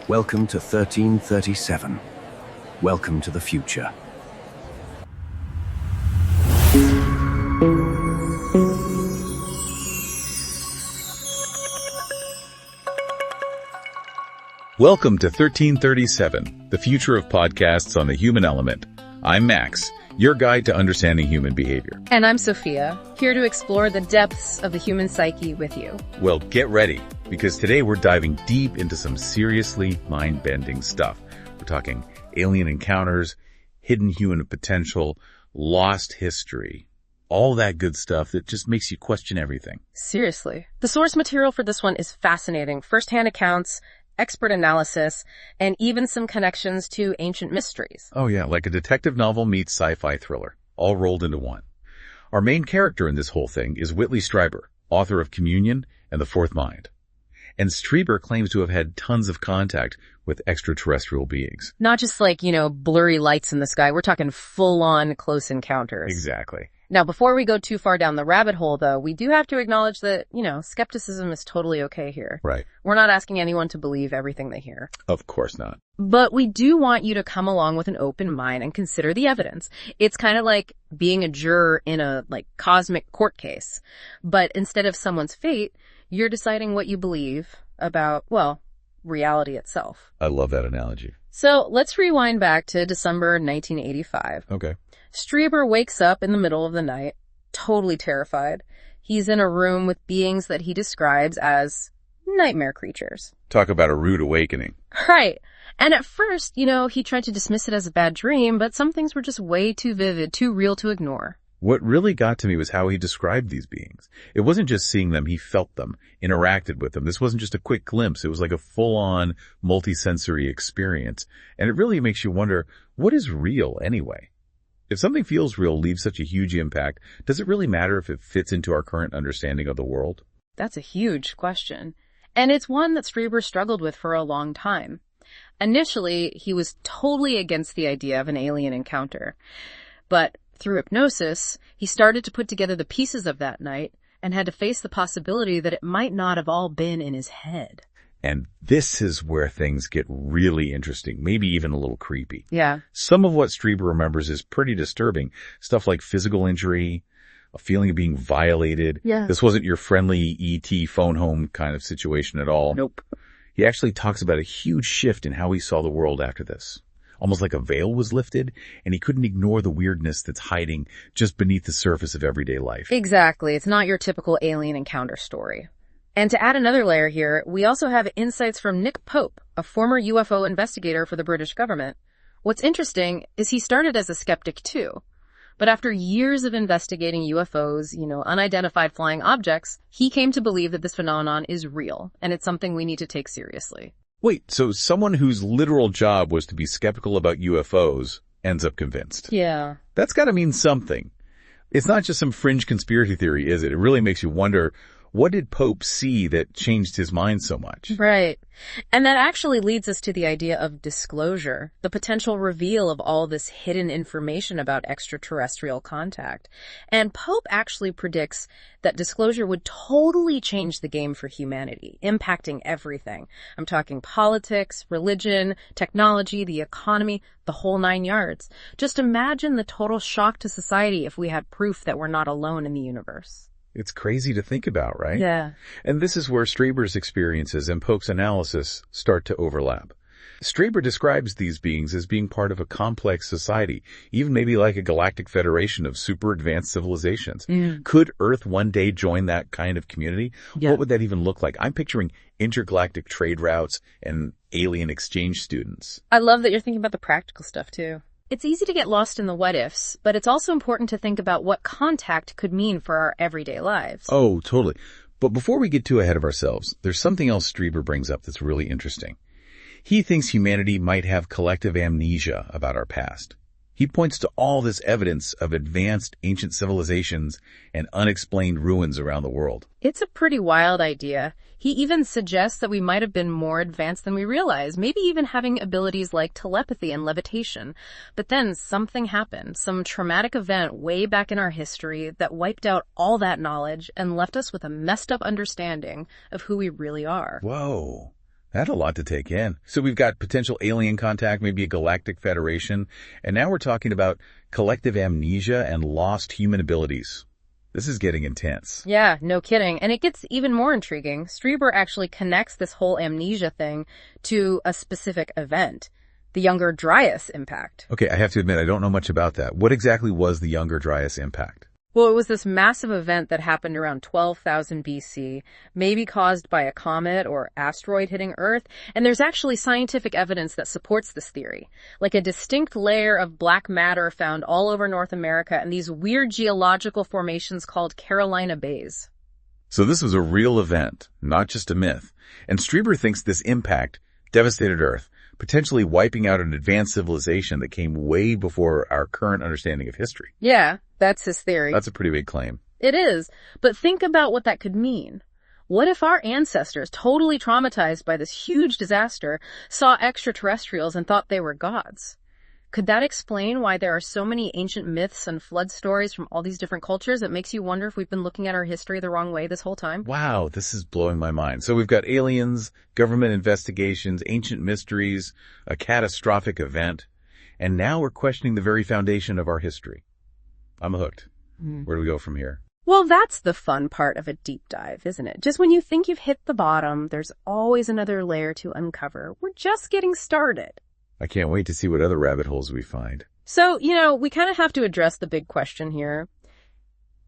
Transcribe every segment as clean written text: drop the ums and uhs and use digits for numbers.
Welcome to 1337. Welcome to the future. Welcome to 1337, the future of podcasts on the human element. I'm Max, your guide to understanding human behavior. And I'm Sophia, here to explore the depths of the human psyche with you. Well, get ready, because today we're diving deep into some seriously mind-bending stuff. We're talking alien encounters, hidden human potential, lost history, all that good stuff that just makes you question everything. Seriously. The source material for this one is fascinating. First-hand accounts, expert analysis, and even some connections to ancient mysteries. Oh yeah, like a detective novel meets sci-fi thriller, all rolled into one. Our main character in this whole thing is Whitley Strieber, author of Communion and The Fourth Mind. And Strieber claims to have had tons of contact with extraterrestrial beings. Not just like, blurry lights in the sky. We're talking full-on close encounters. Exactly. Now, before we go too far down the rabbit hole, though, we do have to acknowledge that, skepticism is totally okay here. Right. We're not asking anyone to believe everything they hear. Of course not. But we do want you to come along with an open mind and consider the evidence. It's kind of like being a juror in a, cosmic court case. But instead of someone's fate, you're deciding what you believe about, reality itself. I love that analogy. So let's rewind back to December 1985. Okay. Strieber wakes up in the middle of the night, totally terrified. He's in a room with beings that he describes as nightmare creatures. Talk about a rude awakening. Right. And at first, he tried to dismiss it as a bad dream, but some things were just way too vivid, too real to ignore. What really got to me was how he described these beings. It wasn't just seeing them, he felt them, interacted with them. This wasn't just a quick glimpse. It was like a full-on multi-sensory experience. And it really makes you wonder, what is real anyway? If something feels real, leaves such a huge impact, does it really matter if it fits into our current understanding of the world? That's a huge question. And it's one that Strieber struggled with for a long time. Initially, he was totally against the idea of an alien encounter. But through hypnosis, he started to put together the pieces of that night and had to face the possibility that it might not have all been in his head. And this is where things get really interesting, maybe even a little creepy. Yeah. Some of what Strieber remembers is pretty disturbing. Stuff like physical injury, a feeling of being violated. Yeah. This wasn't your friendly E.T. phone home kind of situation at all. Nope. He actually talks about a huge shift in how he saw the world after this. Almost like a veil was lifted, and he couldn't ignore the weirdness that's hiding just beneath the surface of everyday life. Exactly. It's not your typical alien encounter story. And to add another layer here, we also have insights from Nick Pope, a former UFO investigator for the British government. What's interesting is he started as a skeptic too. But after years of investigating UFOs, unidentified flying objects, he came to believe that this phenomenon is real, and it's something we need to take seriously. Wait, so someone whose literal job was to be skeptical about UFOs ends up convinced? Yeah. That's got to mean something. It's not just some fringe conspiracy theory, is it? It really makes you wonder, what did Pope see that changed his mind so much? Right. And that actually leads us to the idea of disclosure, the potential reveal of all this hidden information about extraterrestrial contact. And Pope actually predicts that disclosure would totally change the game for humanity, impacting everything. I'm talking politics, religion, technology, the economy, the whole 9 yards. Just imagine the total shock to society if we had proof that we're not alone in the universe. It's crazy to think about, right? Yeah. And this is where Strieber's experiences and Pope's analysis start to overlap. Strieber describes these beings as being part of a complex society, even maybe like a galactic federation of super advanced civilizations. Could Earth one day join that kind of community? Yeah. What would that even look like? I'm picturing intergalactic trade routes and alien exchange students. I love that you're thinking about the practical stuff too. It's easy to get lost in the what-ifs, but it's also important to think about what contact could mean for our everyday lives. Oh, totally. But before we get too ahead of ourselves, there's something else Strieber brings up that's really interesting. He thinks humanity might have collective amnesia about our past. He points to all this evidence of advanced ancient civilizations and unexplained ruins around the world. It's a pretty wild idea. He even suggests that we might have been more advanced than we realize, maybe even having abilities like telepathy and levitation. But then something happened, some traumatic event way back in our history that wiped out all that knowledge and left us with a messed up understanding of who we really are. Whoa. That's a lot to take in. So we've got potential alien contact, maybe a galactic federation, and now we're talking about collective amnesia and lost human abilities. This is getting intense. Yeah, no kidding. And it gets even more intriguing. Strieber actually connects this whole amnesia thing to a specific event, the Younger Dryas impact. Okay, I have to admit, I don't know much about that. What exactly was the Younger Dryas impact? Well, it was this massive event that happened around 12,000 BC, maybe caused by a comet or asteroid hitting Earth, and there's actually scientific evidence that supports this theory, like a distinct layer of black matter found all over North America and these weird geological formations called Carolina Bays. So this was a real event, not just a myth. And Strieber thinks this impact devastated Earth, potentially wiping out an advanced civilization that came way before our current understanding of history. Yeah, that's his theory. That's a pretty big claim. It is, but think about what that could mean. What if our ancestors, totally traumatized by this huge disaster, saw extraterrestrials and thought they were gods? Could that explain why there are so many ancient myths and flood stories from all these different cultures? It makes you wonder if we've been looking at our history the wrong way this whole time. Wow, this is blowing my mind. So we've got aliens, government investigations, ancient mysteries, a catastrophic event, and now we're questioning the very foundation of our history. I'm hooked. Where do we go from here? Well, that's the fun part of a deep dive, isn't it? Just when you think you've hit the bottom, there's always another layer to uncover. We're just getting started. I can't wait to see what other rabbit holes we find. So, we kind of have to address the big question here.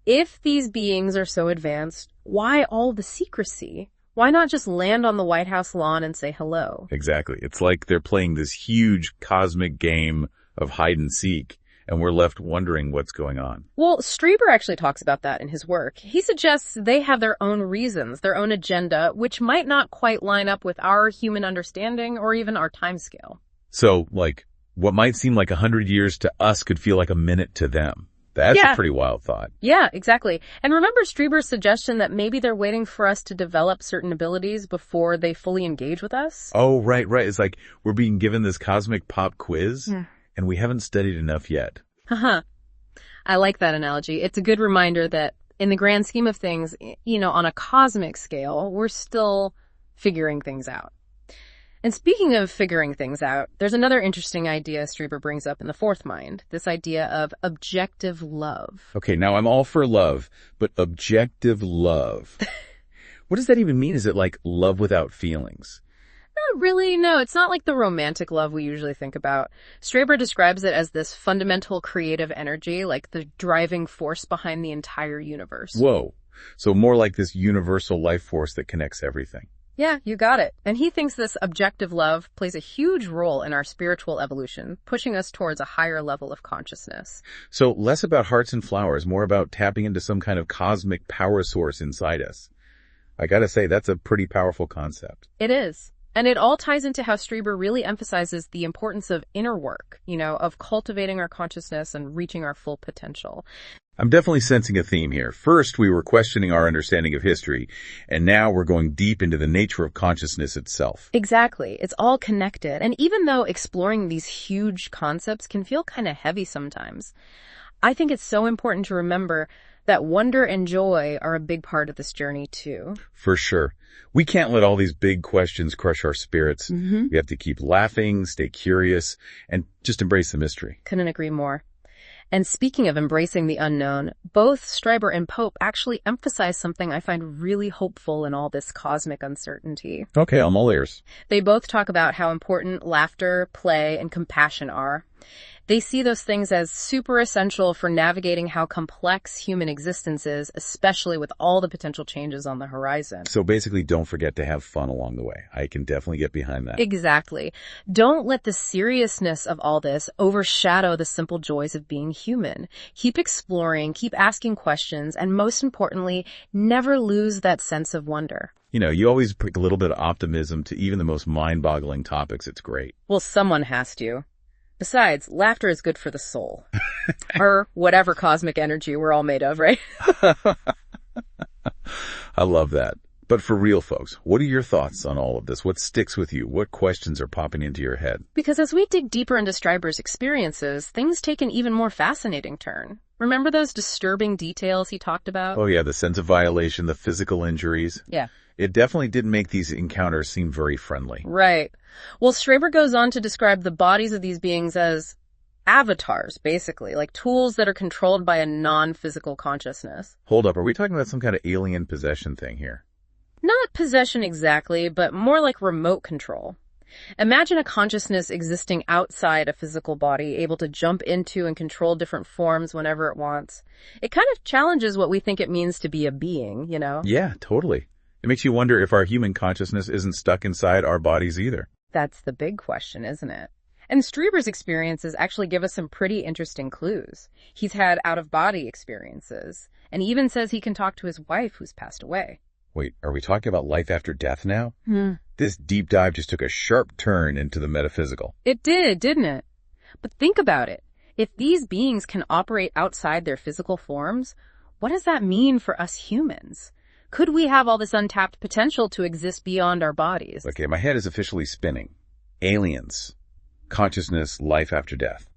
If these beings are so advanced, why all the secrecy? Why not just land on the White House lawn and say hello? Exactly. It's like they're playing this huge cosmic game of hide and seek, and we're left wondering what's going on. Well, Strieber actually talks about that in his work. He suggests they have their own reasons, their own agenda, which might not quite line up with our human understanding or even our timescale. So, what might seem like 100 years to us could feel like a minute to them. That's a pretty wild thought. Yeah, exactly. And remember Strieber's suggestion that maybe they're waiting for us to develop certain abilities before they fully engage with us? Oh, right. It's like we're being given this cosmic pop quiz, and we haven't studied enough yet. Haha. I like that analogy. It's a good reminder that in the grand scheme of things, on a cosmic scale, we're still figuring things out. And speaking of figuring things out, there's another interesting idea Strieber brings up in The Fourth Mind, this idea of objective love. Okay, now I'm all for love, but objective love. What does that even mean? Is it like love without feelings? Not really, no. It's not like the romantic love we usually think about. Strieber describes it as this fundamental creative energy, like the driving force behind the entire universe. Whoa. So more like this universal life force that connects everything. Yeah, you got it. And he thinks this objective love plays a huge role in our spiritual evolution, pushing us towards a higher level of consciousness. So less about hearts and flowers, more about tapping into some kind of cosmic power source inside us. I gotta say, that's a pretty powerful concept. It is. And it all ties into how Strieber really emphasizes the importance of inner work, of cultivating our consciousness and reaching our full potential. I'm definitely sensing a theme here. First, we were questioning our understanding of history, and now we're going deep into the nature of consciousness itself. Exactly. It's all connected. And even though exploring these huge concepts can feel kind of heavy sometimes, I think it's so important to remember that wonder and joy are a big part of this journey too. For sure. We can't let all these big questions crush our spirits. Mm-hmm. We have to keep laughing, stay curious, and just embrace the mystery. Couldn't agree more. And speaking of embracing the unknown, both Strieber and Pope actually emphasize something I find really hopeful in all this cosmic uncertainty. Okay, I'm all ears. They both talk about how important laughter, play, and compassion are. They see those things as super essential for navigating how complex human existence is, especially with all the potential changes on the horizon. So basically, don't forget to have fun along the way. I can definitely get behind that. Exactly. Don't let the seriousness of all this overshadow the simple joys of being human. Keep exploring, keep asking questions, and most importantly, never lose that sense of wonder. You always bring a little bit of optimism to even the most mind-boggling topics. It's great. Well, someone has to. Besides, laughter is good for the soul. Or whatever cosmic energy we're all made of, right? I love that. But for real, folks, what are your thoughts on all of this? What sticks with you? What questions are popping into your head? Because as we dig deeper into Strieber's experiences, things take an even more fascinating turn. Remember those disturbing details he talked about? Oh yeah, the sense of violation, the physical injuries. Yeah. It definitely didn't make these encounters seem very friendly. Right. Well, Strieber goes on to describe the bodies of these beings as avatars, basically, like tools that are controlled by a non-physical consciousness. Hold up, are we talking about some kind of alien possession thing here? Not possession exactly, but more like remote control. Imagine a consciousness existing outside a physical body, able to jump into and control different forms whenever it wants. It kind of challenges what we think it means to be a being, you know? Yeah, totally. It makes you wonder if our human consciousness isn't stuck inside our bodies either. That's the big question, isn't it? And Strieber's experiences actually give us some pretty interesting clues. He's had out-of-body experiences, and he even says he can talk to his wife who's passed away. Wait, are we talking about life after death now? This deep dive just took a sharp turn into the metaphysical. It did, didn't it? But think about it. If these beings can operate outside their physical forms, what does that mean for us humans? Could we have all this untapped potential to exist beyond our bodies? Okay, my head is officially spinning. Aliens. Consciousness, life after death.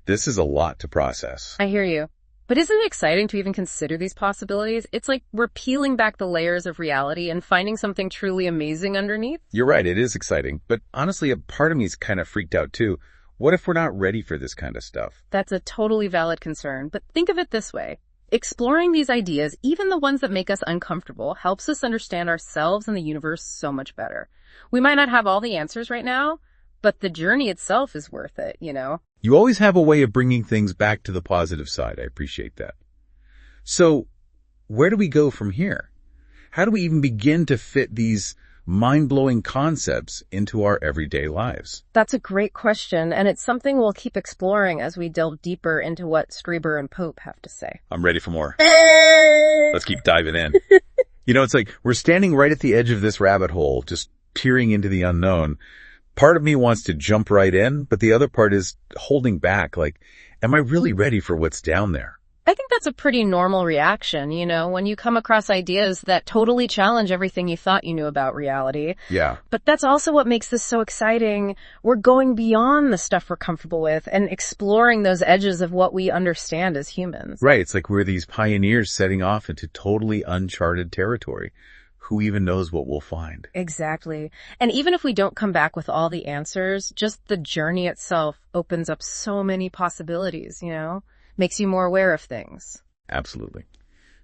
This is a lot to process. I hear you. But isn't it exciting to even consider these possibilities? It's like we're peeling back the layers of reality and finding something truly amazing underneath. You're right, it is exciting. But honestly, a part of me is kind of freaked out too. What if we're not ready for this kind of stuff? That's a totally valid concern. But think of it this way. Exploring these ideas, even the ones that make us uncomfortable, helps us understand ourselves and the universe so much better. We might not have all the answers right now, but the journey itself is worth it, you know? You always have a way of bringing things back to the positive side. I appreciate that. So, where do we go from here? How do we even begin to fit these mind-blowing concepts into our everyday lives? That's a great question, and it's something we'll keep exploring as we delve deeper into what Strieber and Pope have to say. I'm ready for more. Let's keep diving in. You know, it's like we're standing right at the edge of this rabbit hole, just peering into the unknown. Part of me wants to jump right in, but the other part is holding back. Like, am I really ready for what's down there? I think that's a pretty normal reaction, you know, when you come across ideas that totally challenge everything you thought you knew about reality. Yeah. But that's also what makes this so exciting. We're going beyond the stuff we're comfortable with and exploring those edges of what we understand as humans. Right. It's like we're these pioneers setting off into totally uncharted territory. Who even knows what we'll find? Exactly. And even if we don't come back with all the answers, just the journey itself opens up so many possibilities, you know? Makes you more aware of things. Absolutely.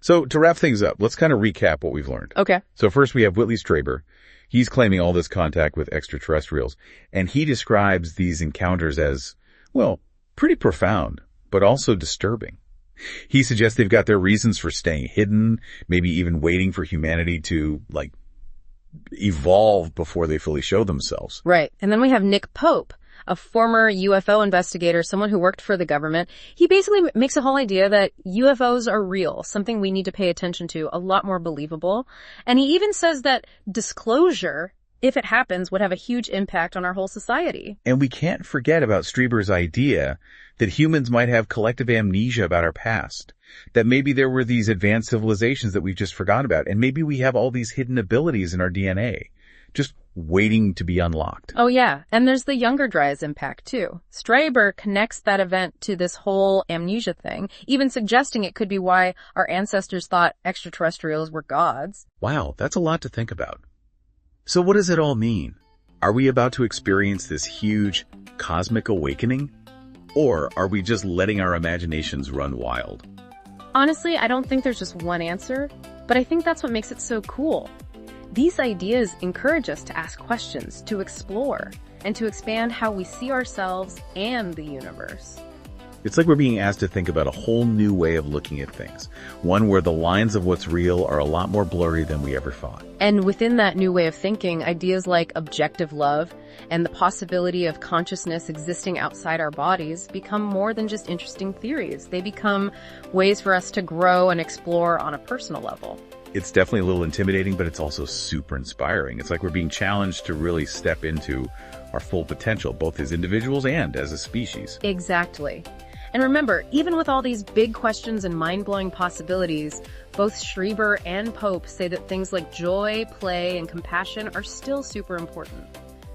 So to wrap things up, let's kind of recap what we've learned. Okay. So first we have Whitley Strieber. He's claiming all this contact with extraterrestrials, and he describes these encounters as, well, pretty profound, but also disturbing. He suggests they've got their reasons for staying hidden, maybe even waiting for humanity to, like, evolve before they fully show themselves. Right. And then we have Nick Pope, a former UFO investigator, someone who worked for the government. He basically makes a whole idea that UFOs are real, something we need to pay attention to, a lot more believable. And he even says that disclosure, if it happens, would have a huge impact on our whole society. And we can't forget about Strieber's idea that humans might have collective amnesia about our past, that maybe there were these advanced civilizations that we've just forgotten about, and maybe we have all these hidden abilities in our DNA, just waiting to be unlocked. Oh yeah, and there's the younger dryas impact too. Strieber connects that event to this whole amnesia thing, even suggesting it could be why our ancestors thought extraterrestrials were gods. Wow, that's a lot to think about. So what does it all mean? Are we about to experience this huge cosmic awakening? Or are we just letting our imaginations run wild? Honestly, I don't think there's just one answer, but I think that's what makes it so cool. These ideas encourage us to ask questions, to explore, and to expand how we see ourselves and the universe. It's like we're being asked to think about a whole new way of looking at things, one where the lines of what's real are a lot more blurry than we ever thought. And within that new way of thinking, ideas like objective love and the possibility of consciousness existing outside our bodies become more than just interesting theories. They become ways for us to grow and explore on a personal level. It's definitely a little intimidating, but it's also super inspiring. It's like we're being challenged to really step into our full potential, both as individuals and as a species. Exactly. And remember, even with all these big questions and mind-blowing possibilities, both Strieber and Pope say that things like joy, play, and compassion are still super important.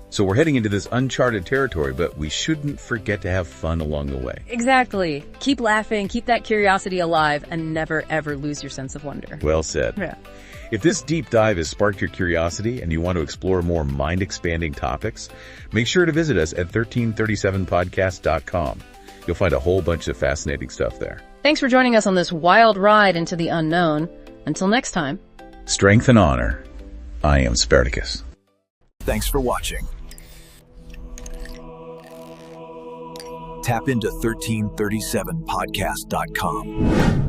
So we're heading into this uncharted territory, but we shouldn't forget to have fun along the way. Exactly. Keep laughing, keep that curiosity alive, and never ever lose your sense of wonder. Well said. Yeah. If this deep dive has sparked your curiosity and you want to explore more mind-expanding topics, make sure to visit us at 1337podcast.com. You'll find a whole bunch of fascinating stuff there. Thanks for joining us on this wild ride into the unknown. Until next time. Strength and honor. I am Spartacus. Thanks for watching. Tap into 1337podcast.com.